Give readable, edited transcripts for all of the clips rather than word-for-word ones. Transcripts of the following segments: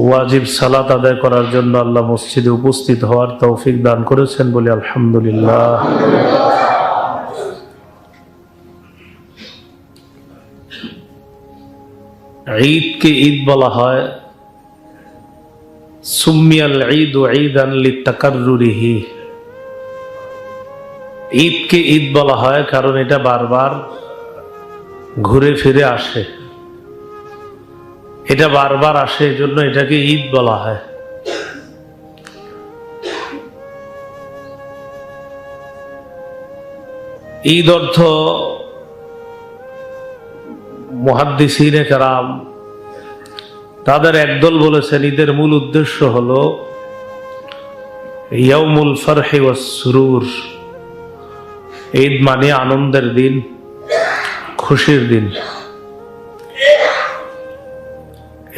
ওয়াজিব সালাত আদায় করার জন্য আল্লাহ মসজিদে উপস্থিত হওয়ার তৌফিক দান করেছেন বলে আলহামদুলিল্লাহ। ঈদকে ঈদ বলা হয়, সুম্মিয়াল ঈদ ঈদান লিতাকাররুরিহি। ঈদকে ঈদ বলা হয় কারণ এটা বারবার ঘুরে ফিরে আসে, এটা বারবার আসে, এজন্য এটাকে ঈদ বলা হয়। ঈদ অর্থ মুহাদ্দিসিনে কেরাম তাদের একদল বলেছেন ঈদের মূল উদ্দেশ্য হলো ইয়াউমুল ফারহি ওয়াস সুরুর। ঈদ মানে আনন্দের দিন, খুশির দিন।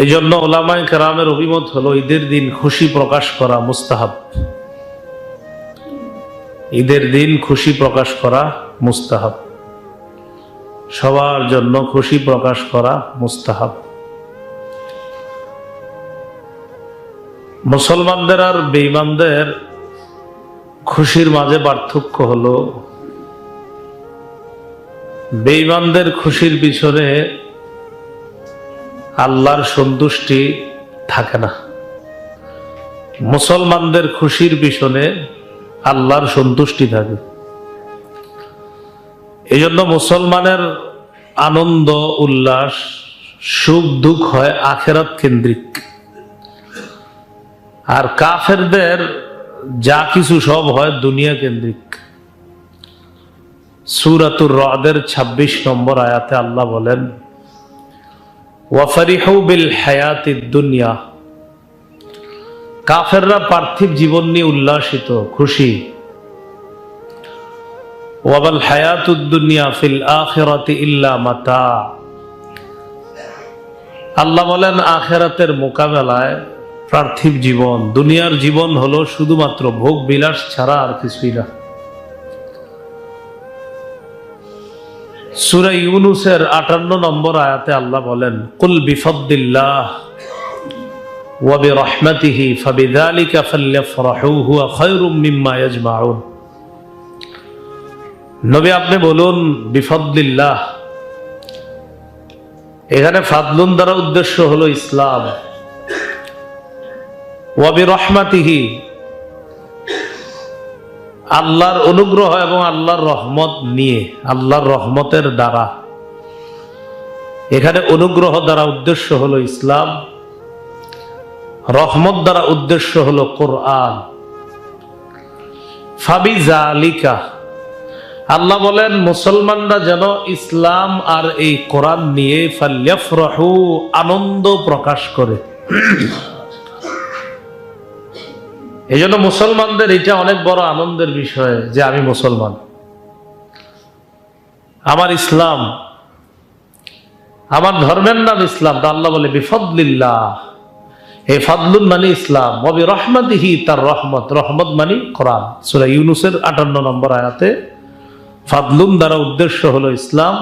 এই জন্য উলামায়ে কেরামের অভিমত হলো ঈদের দিন খুশি প্রকাশ করা মুস্তাহাব। ঈদের দিন খুশি প্রকাশ করা মুস্তাহাব, সবার জন্য খুশি প্রকাশ করা মুস্তাহাব। মুসলমানদের আর বেঈমানদের খুশির মাঝে পার্থক্য হলো, বেঈমানদের খুশির পিছনে আল্লাহর সন্তুষ্টি থাকে না, মুসলমানদের খুশির পিছনে আল্লাহর সন্তুষ্টি থাকে। এই জন্য মুসলমানের আনন্দ উল্লাস সুখ দুঃখ হয় আখিরাত কেন্দ্রিক, আর কাফেরদের যা কিছু সব হয় দুনিয়া কেন্দ্রিক। সূরাতুর রাদের ২৬ নম্বর আয়াতে আল্লাহ বলেন, ওয়াফারিহু বিল হায়াতিদ দুনিয়া। কাফেররা পার্থিব জীবন নিয়ে উল্লাসিত, খুশি। ওয়াবাল হায়াতুদ দুনিয়া ফিল আখিরাতি ইল্লা মাতা। আল্লাহ বলেন আখিরাতের মোকাবেলায় পার্থিব জীবন, দুনিয়ার জীবন হলো শুধুমাত্র ভোগ বিলাস ছাড়া আর কিছুই না। সূরা ইউনূসের ৫৮ নম্বর আয়াতে আল্লাহ বলেন, কুল বিফাদলিল্লাহ ওয়া বিরহমাতিহি ফাবিযালিকা ফালইফরাহু হুয়া খায়রুম মিম্মা ইয়াজমাউন। নবী আপনি বলুন বিফাদলিল্লাহ। এখানে ফাদলুন দ্বারা উদ্দেশ্য হলো ইসলাম, ওয়া বিরহমাতিহি আল্লাহর অনুগ্রহ এবং আল্লাহর রহমত নিয়ে, আল্লাহর রহমতের দ্বারা। এখানে অনুগ্রহ দ্বারা উদ্দেশ্য হলো ইসলাম, রহমত দ্বারা উদ্দেশ্য হলো কোরআন। ফাবিযালিকা আল্লাহ বলেন মুসলমানরা যেন ইসলাম আর এই কোরআন নিয়ে ফালইফরাহু আনন্দ প্রকাশ করে। এই জন্য মুসলমানদের এটা অনেক বড় আনন্দের বিষয় যে আমি মুসলমান, আমার ইসলাম, আমার ধর্মের নাম ইসলাম। তা আল্লাহ বলে বিফাদলিল্লাহ, এই ফাদলুন মানে ইসলাম, ওয়া বিরহমাতিহি তার রহমত, রহমত মানে কোরআন। সূরা ইউনূসের ৫৮ নম্বর আয়াতে ফাদলুন দ্বারা উদ্দেশ্য হলো ইসলাম,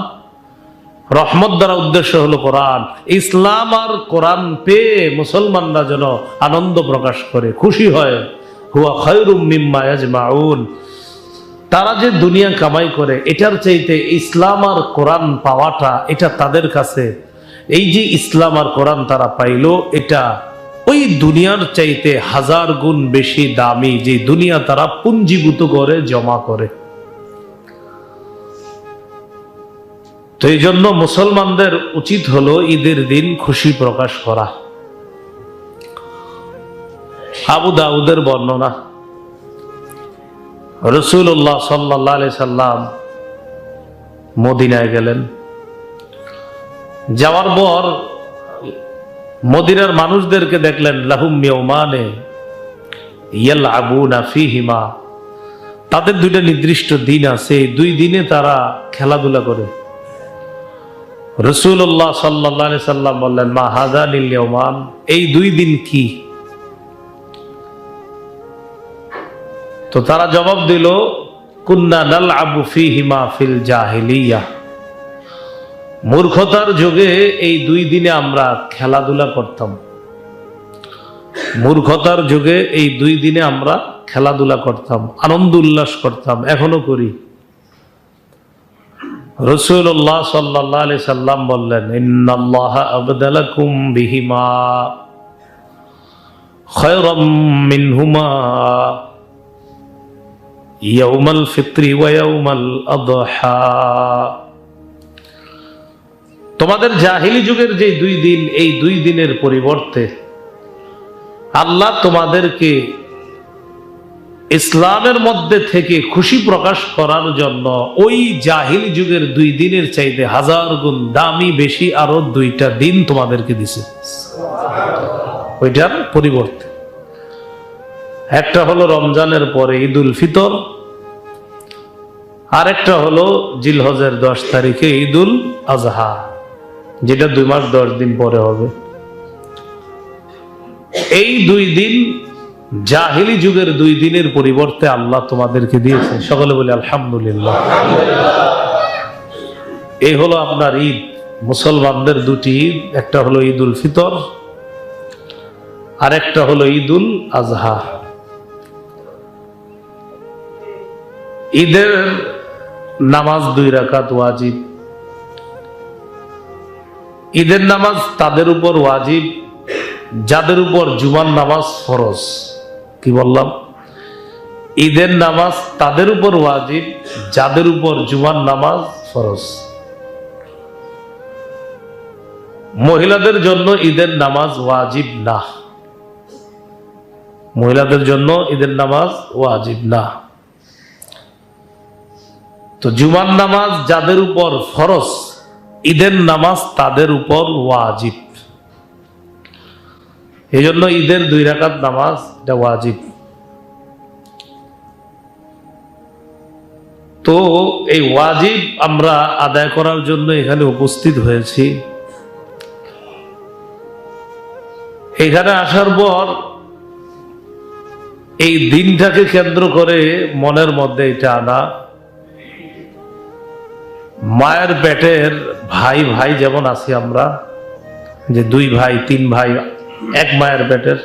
রহমত দ্বারা উদ্দেশ্য হলো কোরআন। ইসলাম আর কোরআন পেয়ে মুসলমানরা যেন আনন্দ প্রকাশ করে, খুশি হয়। হুয়া খায়রুম মিম্মা ইয়াজমাউন। তারা যে দুনিয়া কামাই করে এটার চাইতে ইসলাম আর কোরআন পাওয়াটা, এটা তাদের কাছে, এই যে ইসলাম আর কোরআন তারা পাইলো, এটা ওই দুনিয়ার চাইতে ১০০০ গুণ বেশি দামি, যে দুনিয়া তারা পুঞ্জীভূত করে জমা করে। তো এই জন্য মুসলমানদের উচিত হলো ঈদের দিন খুশি প্রকাশ করা। আবু দাউদের বর্ণনা, রাসূলুল্লাহ সাল্লাল্লাহু আলাইহি সাল্লাম মদিনায় গেলেন। যাওয়ার পর মদিনার মানুষদেরকে দেখলেন, লাহুম ইয়াউমানে ইয়ালআবুনা ফীহিমা, তাদের দুইটা নির্দিষ্ট দিন আছে, দুই দিনে তারা খেলাধুলা করে। রাসূলুল্লাহ সাল্লাল্লাহু আলাইহি সাল্লাম বললেন, মা হাযানিল ইয়াওমান, এই দুই দিন কি? তো তারা জবাব দিল, কুন্না নালআবু ফীহিমা ফিল জাহিলিয়াহ, মূর্খতার যুগে এই দুই দিনে আমরা খেলাধুলা করতাম। মূর্খতার যুগে এই 2 দিনে আমরা খেলাধুলা করতাম, আনন্দ উল্লাস করতাম, এখনো করি। রাসূলুল্লাহ সাল্লাল্লাহু আলাইহি সাল্লাম বললেন, ইন্নাল্লাহা আবদালাকুম বিহিমা খায়রাম মিনহুমা ইয়াউমাল ফিত্রি ওয়া ইয়াউমাল আযহা। তোমাদের জাহিলি যুগের যে 2 দিন, এই 2 দিনের পরিবর্তে আল্লাহ তোমাদেরকে ইসলামের মধ্যে থেকে খুশি প্রকাশ করার জন্য ওই জাহিলি যুগের 2 দিনের চাইতে 1000 গুণ দামি বেশি আরো 2টা দিন তোমাদেরকে দিছে। ওইটার পরিবর্তে একটা হলো রমজানের পরে ঈদুল ফিতর, আর একটা হলো জিলহজের 10 তারিখে ঈদুল আজহা, যেটা 2 মাস 10 দিন পরে হবে। এই 2 দিন জাহিলি যুগের 2 দিনের পরিবর্তে আল্লাহ তোমাদেরকে দিয়েছে। সকলে বলে আলহামদুলিল্লাহ। এই হলো আপনার ঈদ, মুসলমানদের 2টি ঈদ, একটা হলো ঈদুল ফিতর আর একটা হলো ঈদুল আজহা। ঈদের নামাজ 2 রাকাত ওয়াজিব। ঈদের নামাজ তাদের উপর ওয়াজিব যাদের উপর জুমার নামাজ ফরজ। কি বললাম? ঈদের নামাজ তাদের উপর ওয়াজিব যাদের উপর জুমার নামাজ ফরজ। মহিলাদের জন্য ঈদের নামাজ ওয়াজিব না, মহিলাদের জন্য ঈদের নামাজ ওয়াজিব না। তো জুমার নামাজ যাদের উপর ফরজ, ঈদের নামাজ তাদের উপর ওয়াজিব। এই জন্য ঈদের 2 রাকাত নামাজ এটা ওয়াজিব। তো এই ওয়াজিব আমরা আদায় করার জন্য এখানে উপস্থিত হয়েছি। এখানে আসার পর এই দিনটাকে কেন্দ্র করে মনের মধ্যে এটা আনা, মায়ের পেটের ভাই ভাই যেমন আছি আমরা, যে 2 ভাই 3 ভাই এক মায়ের পেটের,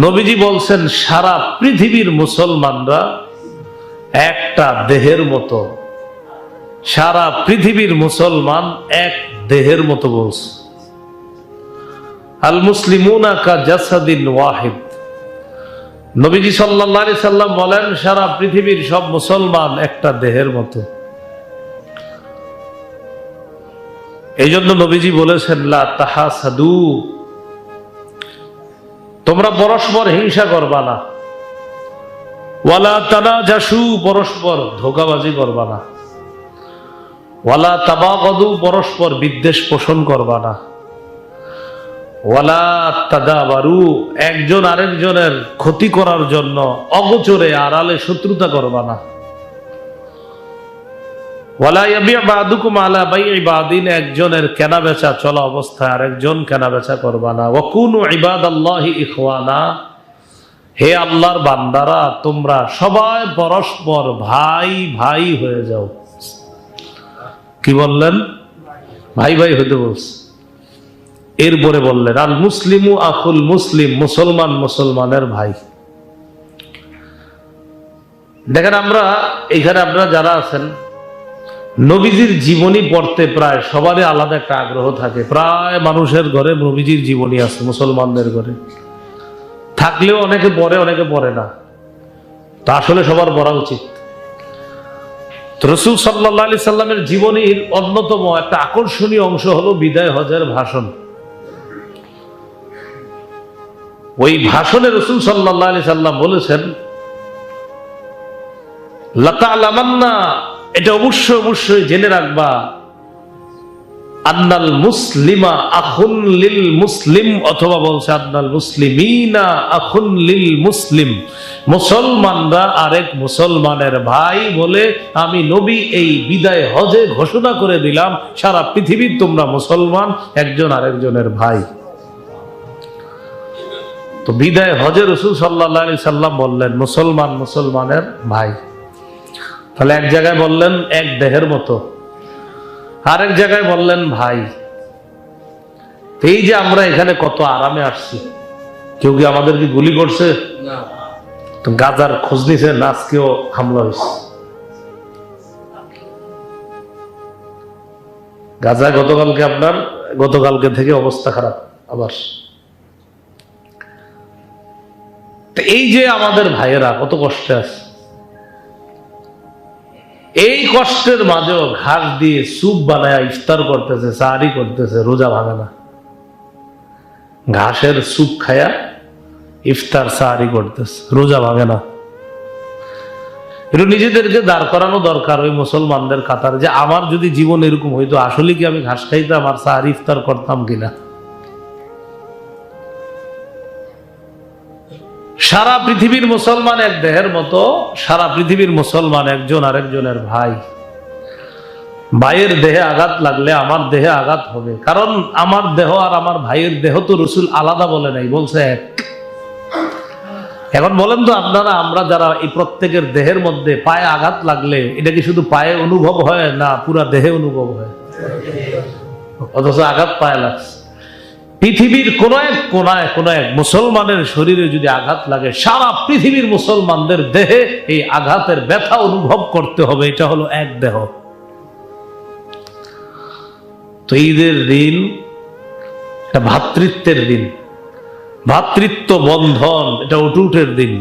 নবীজি বলছেন সারা পৃথিবীর মুসলমানরা একটা দেহের মতো, সারা পৃথিবীর মুসলমান এক দেহের মতো বলছে। আল মুসলিমুনা কা জাসাদিন ওয়াহিদ। নবীজি সাল্লাল্লাহু আলাইহি সাল্লাম বলেন সারা পৃথিবীর সব মুসলমান একটা দেহের মতো। এই জন্য নবীজি বলেছেন লা তাহাসাদু, তোমরা পরস্পর হিংসা করবা না। ওয়ালা তানাজাসু, পরস্পর ধোঁকাবাজি করবা না। ওয়ালা তাবাগাদু, পরস্পর বিদ্বেষ পোষণ করবা না। ওয়ালা তাদাবারু, একজন আরেকজনের ক্ষতি করার জন্য অগোচরে আড়ালে শত্রুতা করবা না। ওয়ালা ইয়াবি বাদুকুম আলা বাইই বাদিন, একজনের কেনা বেচা চলা অবস্থায় আরেকজন কেনা বেচা করবা না। ওয়া কুনু ইবাদাল্লাহি ইখওয়ানা, হে আল্লাহর বান্দারা তোমরা সবাই পরস্পর ভাই ভাই হয়ে যাও। কি বললেন? ভাই ভাই হতে বলছে। এরপরে বললেন আল মুসলিমু আখুল মুসলিম, মুসলমান মুসলমানের ভাই। দেখেন আমরা এখানে আপনারা যারা আছেন, নবীজির জীবনী পড়তে প্রায় সবারই আলাদা একটা আগ্রহ থাকে। প্রায় মানুষের ঘরে নবীজির জীবনী আছে, মুসলমানদের ঘরে থাকলেও অনেকে পড়ে অনেকে পড়ে না। তা আসলে সবার পড়া উচিত। রাসূল সাল্লাল্লাহু আলাইহি সাল্লামের জীবনীর অন্যতম একটা আকর্ষণীয় অংশ হলো বিদায় হজের ভাষণ। ওই ভাষণে রাসূল সাল্লাল্লাহু আলাইহি সাল্লাম বলেছেন লাতা'লামান্না, এটা অবশ্যই অবশ্যই জেনে রাখবা, আন্নাল মুসলিমা আখুন লিল মুসলিম, অথবা বলছে আন্নাল মুসলিমিনা আখুন লিল মুসলিম, মুসলমানরা আরেক মুসলমানের ভাই বলে আমি নবী এই বিদায় হজে ঘোষণা করে দিলাম সারা পৃথিবীর তোমরা মুসলমান, একজন আরেকজনের ভাই। তো বিদায় হজে রাসূল সাল্লাল্লাহু আলাইহি সাল্লাম বললেন মুসলমান মুসলমানের ভাই। তাহলে এক জায়গায় বললেন এক দেহের মতো, আরেক জায়গায় বললেন ভাই। এই যে আমরা এখানে কত আরামে আসছি, কেউ কি আমাদেরকে গুলি করছে? তো গাজার খোঁজ নিছে না, আজকেও হামলা হয়েছে গাজা। গতকালকে থেকে অবস্থা খারাপ আবার। এই যে আমাদের ভাইয়েরা কত কষ্টে আছে, এই কষ্টের মাঝেও ঘাস দিয়ে স্যুপ বানায় ইফতার করতেছে, সাহারি করতেছে, রোজা ভাঙে না। ঘাসের স্যুপ খায়া ইফতার সাহারি করতেছে, রোজা ভাঙে না। একটু নিজেদেরকে দাঁড় করানো দরকার ওই মুসলমানদের কাতার, যে আমার যদি জীবন এরকম হইতো, আসলে কি আমি ঘাস খাইতাম আর সাহারি ইফতার করতাম কিনা। সারা পৃথিবীর মুসলমান এক দেহের মতো, সারা পৃথিবীর মুসলমান একজন আরেকজনের ভাই। ভাইয়ের দেহে আঘাত লাগলে আমার দেহে আঘাত হবে, কারণ আমার দেহ আর আমার ভাইয়ের দেহ তো রসুল আলাদা বলে নাই, বলছে এক। এখন বলেন তো আপনারা, আমরা যারা এই প্রত্যেকের দেহের মধ্যে পায়ে আঘাত লাগলে এটা কি শুধু পায়ে অনুভব হয় না পুরা দেহে অনুভব হয়? অথচ আঘাত পায়ে লাগছে। পৃথিবীর কোন এক মুসলমানের শরীরে যদি আঘাত লাগে, সারা পৃথিবীর মুসলমানদের দেহে এই আঘাতের ব্যথা অনুভব করতে হবে। এটা হলো এক দেহ। তো ঈদের দিন এটা ভ্রাতৃত্বের দিন, ভ্রাতৃত্ব বন্ধন এটা অটুটের দিন।